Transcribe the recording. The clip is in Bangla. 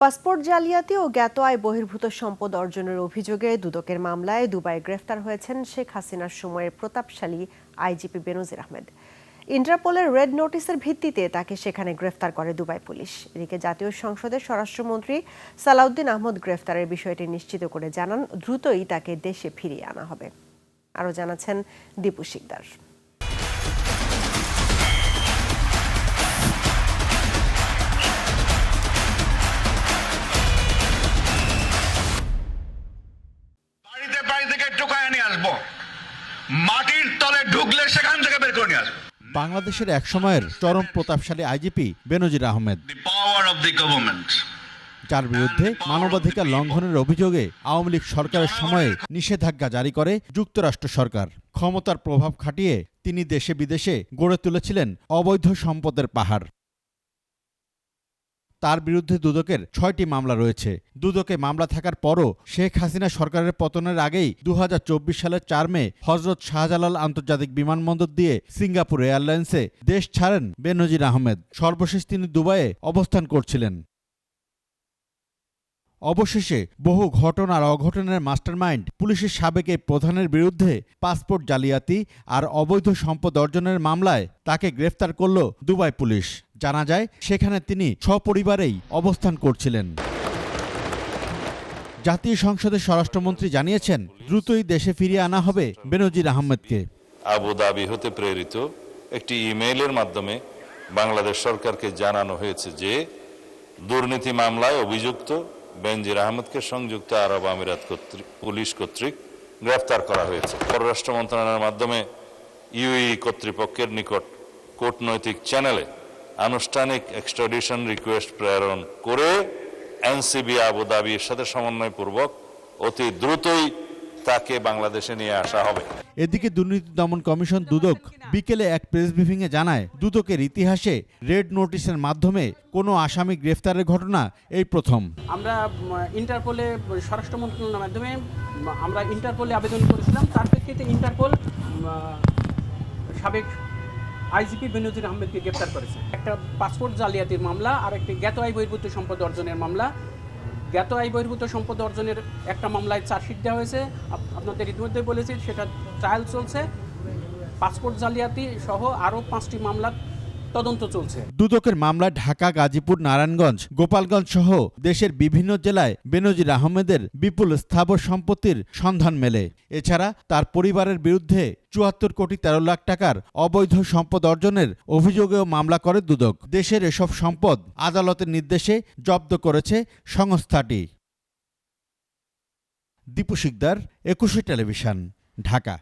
পাসপোর্ট জালিয়াতি ও জ্ঞাত আয় বহির্ভূত সম্পদ অর্জনের অভিযোগে দুদকের মামলায় দুবাইয়ে গ্রেফতার হয়েছেন শেখ হাসিনার সময়ের প্রতাপশালী আইজিপি বেনজির আহমেদ। ইন্টারপোলের রেড নোটিসের ভিত্তিতে তাকে সেখানে গ্রেফতার করে দুবাই পুলিশ। এদিকে জাতীয় সংসদের স্বরাষ্ট্রমন্ত্রী সালাউদ্দিন আহমদ গ্রেফতারের বিষয়টি নিশ্চিত করে জানান, দ্রুতই তাকে দেশে ফিরিয়ে আনা হবে। আরও জানাচ্ছেন দীপু শিকদার। মাটির তলে ঢুকলে সেখান থেকে বের করে নিয়ে আসবো। বাংলাদেশের এক সময়ের চরম প্রতাপশালী আইজিপি বেনজির আহমেদ, যার বিরুদ্ধে মানবাধিকার লঙ্ঘনের অভিযোগে আওয়ামী লীগ সরকারের সময়ে নিষেধাজ্ঞা জারি করে যুক্তরাষ্ট্র সরকার। ক্ষমতার প্রভাব খাটিয়ে তিনি দেশে বিদেশে গড়ে তুলেছিলেন অবৈধ সম্পদের পাহাড়। তার বিরুদ্ধে দুদকের 6টি মামলা রয়েছে। দুদকে মামলা থাকার পরও শেখ হাসিনা সরকারের পতনের আগেই 2024 সালের 4 মে হযরত শাহজালাল আন্তর্জাতিক বিমানবন্দর দিয়ে সিঙ্গাপুর এয়ারলাইন্সে দেশ ছাড়েন বেনজির আহমেদ। সর্বশেষ তিনি দুবাইয়ে অবস্থান করছিলেন। অবশেষে বহু ঘটনার অঘটনের মাস্টারমাইন্ড পুলিশের সাবেক এই প্রধানের বিরুদ্ধে পাসপোর্ট জালিয়াতি আর অবৈধ সম্পদ অর্জনের মামলায় তাকে গ্রেফতার করল দুবাই পুলিশ। জানা যায়, সেখানে তিনি সপরিবারেই অবস্থান করছিলেন। জাতীয় সংসদের স্বরাষ্ট্রমন্ত্রী জানিয়েছেন, দ্রুতই দেশে ফিরিয়ে আনা হবে বেনজির আহমেদকে। আবুধাবি হতে প্রেরিত একটি ইমেইলের মাধ্যমে বাংলাদেশ সরকারকে জানানো হয়েছে যে দুর্নীতি মামলায় অভিযুক্ত বেনজির আহমেদকে সংযুক্ত আরব আমিরাত পুলিশ কর্তৃক গ্রেফতার করা হয়েছে। পররাষ্ট্র মন্ত্রণালয়ের মাধ্যমে ইউএই কর্তৃপক্ষের নিকট কূটনৈতিক চ্যানেলে আনুষ্ঠানিক এক্সট্রাডিশন রিকোয়েস্ট প্রেরণ করে এনসিবি আবুধাবির সাথে সমন্বয়পূর্বক অতি দ্রুতই তাকে বাংলাদেশে নিয়ে আসা হবে। এদিকে দুর্নীতি দমন কমিশন দুদক বিকেলে এক প্রেস ব্রিফিংয়ে জানায়, দুদকের ইতিহাসে রেড নোটিশের মাধ্যমে কোনো আসামি গ্রেফতারের ঘটনা এই প্রথম। আমরা ইন্টারপোলে স্বরাষ্ট্র মন্ত্রণালয়ের মাধ্যমে আমরা ইন্টারপোলে আবেদন করেছিলাম। তার প্রেক্ষিতে ইন্টারপোল সাবেক আইজিপি বেনজির আহমেদকে গ্রেফতার করেছে। একটা পাসপোর্ট জালিয়াতির মামলা আর একটি জ্ঞাত আয় বহির্ভূত সম্পদ অর্জনের মামলা। জ্ঞাত আয় বহির্ভূত সম্পদ অর্জনের একটা মামলায় চার্জশিট দেওয়া হয়েছে, আপনাদের ইতিমধ্যে বলেছি, সেটা ট্রায়াল চলছে। পাসপোর্ট জালিয়াতি সহ আরও 5টি মামলা তদন্ত চলছে। দুদকের মামলায় ঢাকা, গাজীপুর, নারায়ণগঞ্জ, গোপালগঞ্জ সহ দেশের বিভিন্ন জেলায় বেনজির আহমেদের বিপুল স্থাবর সম্পত্তির সন্ধান মেলে। এছাড়া তার পরিবারের বিরুদ্ধে 74 কোটি 13 লাখ টাকার অবৈধ সম্পদ অর্জনের অভিযোগেও মামলা করে দুদক। দেশের এসব সম্পদ আদালতের নির্দেশে জব্দ করেছে সংস্থাটি। দীপু শিকদার, 21 টেলিভিশন, ঢাকা।